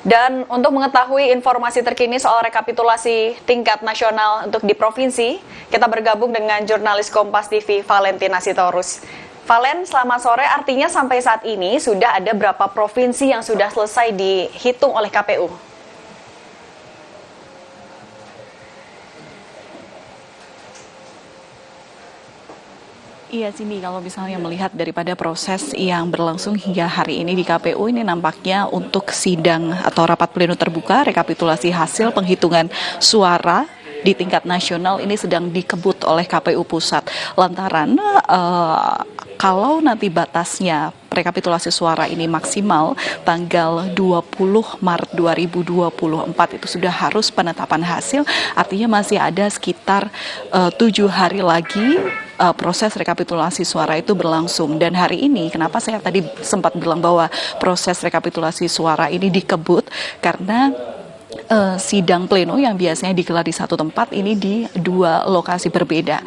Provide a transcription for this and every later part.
Dan untuk mengetahui informasi terkini soal rekapitulasi tingkat nasional untuk di provinsi, kita bergabung dengan jurnalis Kompas TV Valentina Sitorus. Valen, selamat sore. Artinya sampai saat ini sudah ada berapa provinsi yang sudah selesai dihitung oleh KPU? Iya Cindy, kalau misalnya melihat daripada proses yang berlangsung hingga hari ini di KPU, ini nampaknya untuk sidang atau rapat pleno terbuka rekapitulasi hasil penghitungan suara di tingkat nasional ini sedang dikebut oleh KPU Pusat. Lantaran kalau nanti batasnya rekapitulasi suara ini maksimal tanggal 20 Maret 2024 itu sudah harus penetapan hasil, artinya masih ada sekitar 7 hari lagi proses rekapitulasi suara itu berlangsung. Dan hari ini kenapa saya tadi sempat bilang bahwa proses rekapitulasi suara ini dikebut, karena sidang pleno yang biasanya digelar di satu tempat ini di dua lokasi berbeda.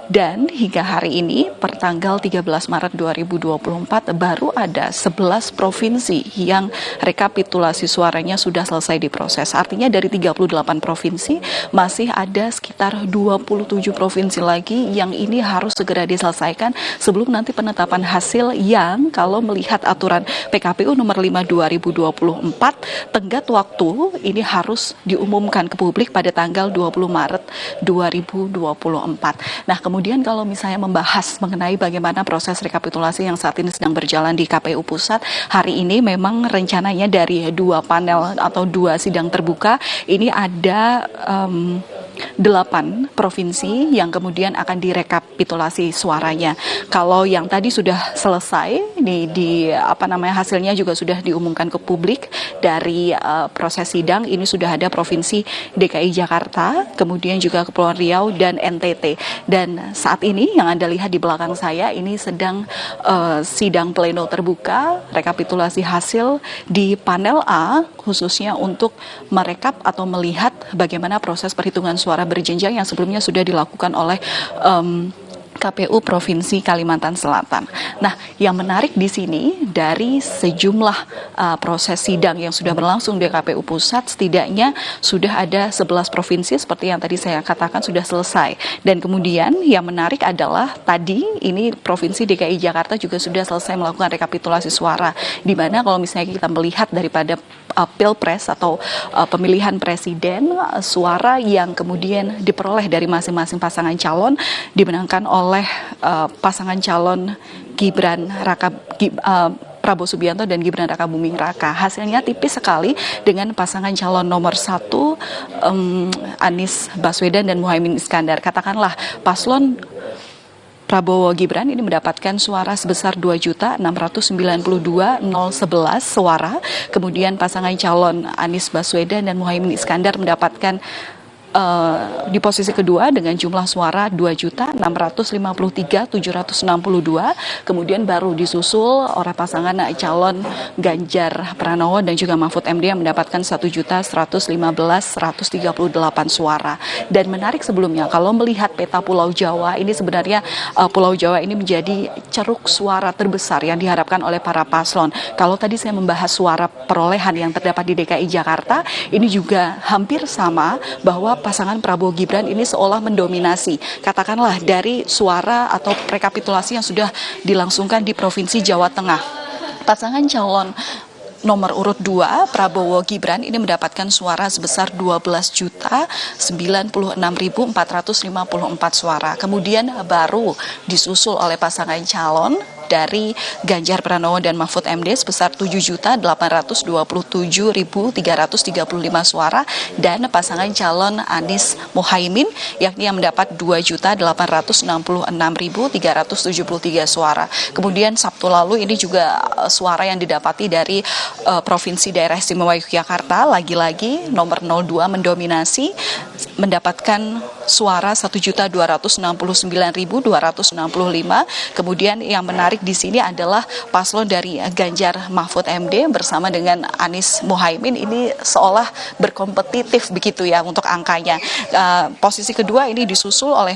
Dan hingga hari ini per tanggal 13 Maret 2024 baru ada 11 provinsi yang rekapitulasi suaranya sudah selesai diproses. Artinya dari 38 provinsi masih ada sekitar 27 provinsi lagi yang ini harus segera diselesaikan sebelum nanti penetapan hasil yang kalau melihat aturan PKPU nomor 5 2024 tenggat waktu ini harus diumumkan ke publik pada tanggal 20 Maret 2024. Nah, kemudian kalau misalnya membahas mengenai bagaimana proses rekapitulasi yang saat ini sedang berjalan di KPU Pusat, hari ini memang rencananya dari dua panel atau dua sidang terbuka, ini ada 8 provinsi yang kemudian akan direkapitulasi suaranya. Kalau yang tadi sudah selesai hasilnya juga sudah diumumkan ke publik dari proses sidang, ini sudah ada provinsi DKI Jakarta, kemudian juga Kepulauan Riau dan NTT. Dan saat ini yang Anda lihat di belakang saya ini sedang sidang pleno terbuka rekapitulasi hasil di panel A, khususnya untuk merekap atau melihat bagaimana proses perhitungan suara berjenjang yang sebelumnya sudah dilakukan oleh KPU Provinsi Kalimantan Selatan. Nah, yang menarik di sini dari sejumlah proses sidang yang sudah berlangsung di KPU Pusat, setidaknya sudah ada 11 provinsi seperti yang tadi saya katakan sudah selesai. Dan kemudian yang menarik adalah tadi ini Provinsi DKI Jakarta juga sudah selesai melakukan rekapitulasi suara. Di mana kalau misalnya kita melihat daripada Pilpres atau pemilihan presiden, suara yang kemudian diperoleh dari masing-masing pasangan calon dimenangkan oleh pasangan calon Prabowo Subianto dan Gibran Rakabuming Raka. Hasilnya tipis sekali dengan pasangan calon nomor 1 Anies Baswedan dan Muhaimin Iskandar. Katakanlah paslon Prabowo Gibran ini mendapatkan suara sebesar 2.692.011 suara. Kemudian pasangan calon Anies Baswedan dan Muhaimin Iskandar mendapatkan di posisi kedua dengan jumlah suara 2.653.762, kemudian baru disusul oleh pasangan calon Ganjar Pranowo dan juga Mahfud MD yang mendapatkan 1.115.138 suara. Dan menarik sebelumnya kalau melihat peta Pulau Jawa, ini sebenarnya Pulau Jawa ini menjadi ceruk suara terbesar yang diharapkan oleh para paslon. Kalau tadi saya membahas suara perolehan yang terdapat di DKI Jakarta, ini juga hampir sama bahwa pasangan Prabowo Gibran ini seolah mendominasi, katakanlah dari suara atau rekapitulasi yang sudah dilangsungkan di Provinsi Jawa Tengah. Pasangan calon nomor urut 2 Prabowo Gibran ini mendapatkan suara sebesar 12.096.454 suara. Kemudian baru disusul oleh pasangan calon dari Ganjar Pranowo dan Mahfud MD sebesar 7.827.335 suara, dan pasangan calon Anies Muhaimin yakni yang mendapat 2.866.373 suara. Kemudian Sabtu lalu ini juga suara yang didapati dari Provinsi Daerah Istimewa Yogyakarta, lagi-lagi nomor 02 mendominasi mendapatkan suara 1.269.265. Kemudian yang menarik menarik di sini adalah paslon dari Ganjar Mahfud MD bersama dengan Anies Muhaimin ini seolah berkompetitif begitu ya untuk angkanya. Posisi kedua ini disusul oleh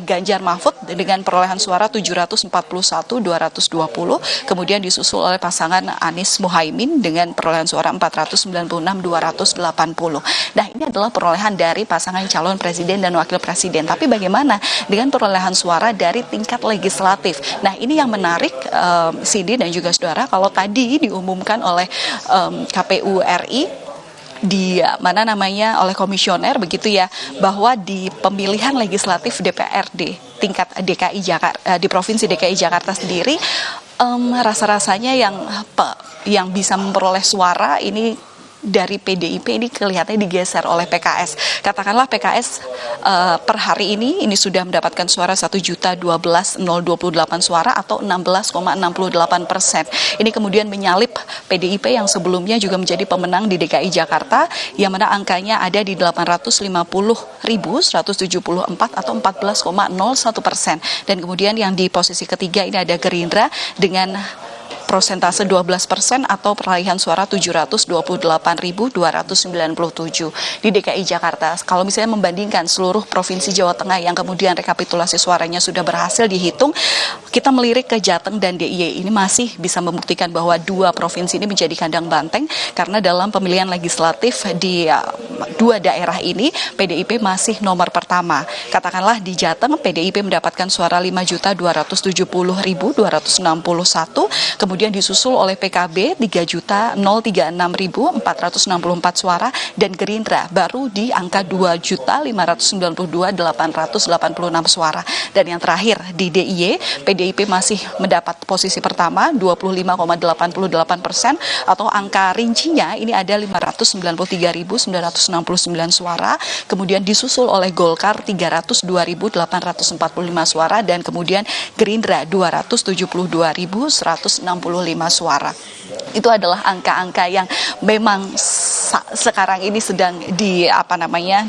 Ganjar Mahfud dengan perolehan suara 741-220, kemudian disusul oleh pasangan Anies Muhaimin dengan perolehan suara 496-280. Nah, ini adalah perolehan dari pasangan calon presiden dan wakil presiden. Tapi bagaimana dengan perolehan suara dari tingkat legislatif? Nah, ini yang menarik, Cindy dan juga saudara, kalau tadi diumumkan oleh KPU RI oleh komisioner begitu ya, bahwa di pemilihan legislatif DPRD tingkat DKI Jakarta di Provinsi DKI Jakarta sendiri, rasa-rasanya yang bisa memperoleh suara ini dari PDIP ini kelihatannya digeser oleh PKS. Katakanlah PKS per hari ini sudah mendapatkan suara 1.012.028 suara atau 16,68%. Ini kemudian menyalip PDIP yang sebelumnya juga menjadi pemenang di DKI Jakarta, yang mana angkanya ada di 850.174 atau 14,01%. Dan kemudian yang di posisi ketiga ini ada Gerindra dengan prosentase 12% atau peralihan suara 728.297 di DKI Jakarta. Kalau misalnya membandingkan seluruh provinsi Jawa Tengah yang kemudian rekapitulasi suaranya sudah berhasil dihitung, kita melirik ke Jateng dan DIY ini masih bisa membuktikan bahwa dua provinsi ini menjadi kandang banteng, karena dalam pemilihan legislatif di dua daerah ini PDIP masih nomor pertama. Katakanlah di Jateng PDIP mendapatkan suara 5.270.261, kemudian disusul oleh PKB 3.036.464 suara, dan Gerindra baru di angka 2.592.886 suara. Dan yang terakhir di DIY, PDIP masih mendapat posisi pertama 25,88% atau angka rincinya ini ada 593.969 suara, kemudian disusul oleh Golkar 302.845 suara, dan kemudian Gerindra 272.165 suara. Itu adalah angka-angka yang memang sekarang ini sedang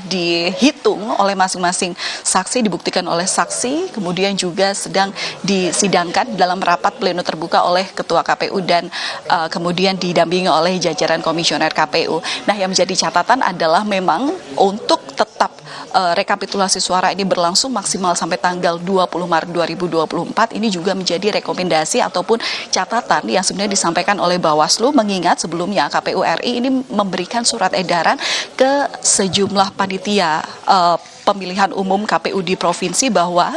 dihitung oleh masing-masing saksi, dibuktikan oleh saksi, kemudian juga sedang disidangkan dalam rapat pleno terbuka oleh Ketua KPU dan kemudian didampingi oleh jajaran komisioner KPU. Nah, yang menjadi catatan adalah memang untuk tetap rekapitulasi suara ini berlangsung maksimal sampai tanggal 20 Maret 2024, ini juga menjadi rekomendasi ataupun catatan yang sebenarnya disampaikan oleh Bawaslu, mengingat sebelumnya KPU RI ini memberikan surat edaran ke sejumlah panitia pemilihan umum KPU di provinsi bahwa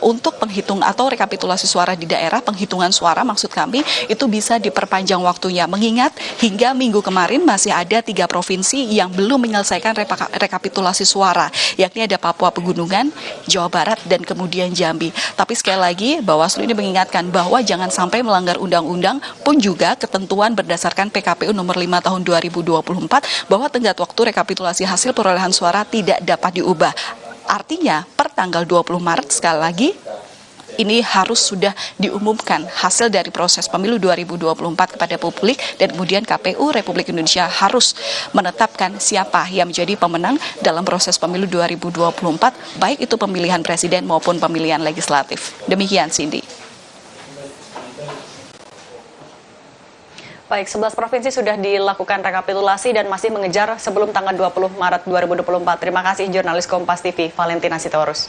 untuk penghitung atau rekapitulasi suara di daerah, penghitungan suara maksud kami, itu bisa diperpanjang waktunya, mengingat hingga minggu kemarin masih ada 3 provinsi yang belum menyelesaikan rekapitulasi suara, yakni ada Papua Pegunungan, Jawa Barat, dan kemudian Jambi. Tapi sekali lagi Bawaslu ini mengingatkan bahwa jangan sampai melanggar undang-undang pun juga ketentuan berdasarkan PKPU nomor 5 tahun 2024 bahwa tenggat waktu rekapitulasi hasil perolehan suara tidak dapat diubah. Artinya per tanggal 20 Maret sekali lagi ini harus sudah diumumkan hasil dari proses pemilu 2024 kepada publik, dan kemudian KPU Republik Indonesia harus menetapkan siapa yang menjadi pemenang dalam proses pemilu 2024, baik itu pemilihan presiden maupun pemilihan legislatif. Demikian, Cindy. Baik, 11 provinsi sudah dilakukan rekapitulasi dan masih mengejar sebelum tanggal 20 Maret 2024. Terima kasih jurnalis Kompas TV Valentina Sitorus.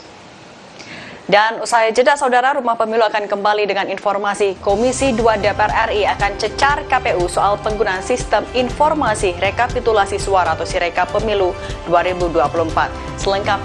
Dan usai jeda, saudara, Rumah Pemilu akan kembali dengan informasi Komisi 2 DPR RI akan cecar KPU soal penggunaan sistem informasi rekapitulasi suara atau Sirekap Pemilu 2024. Selengkapnya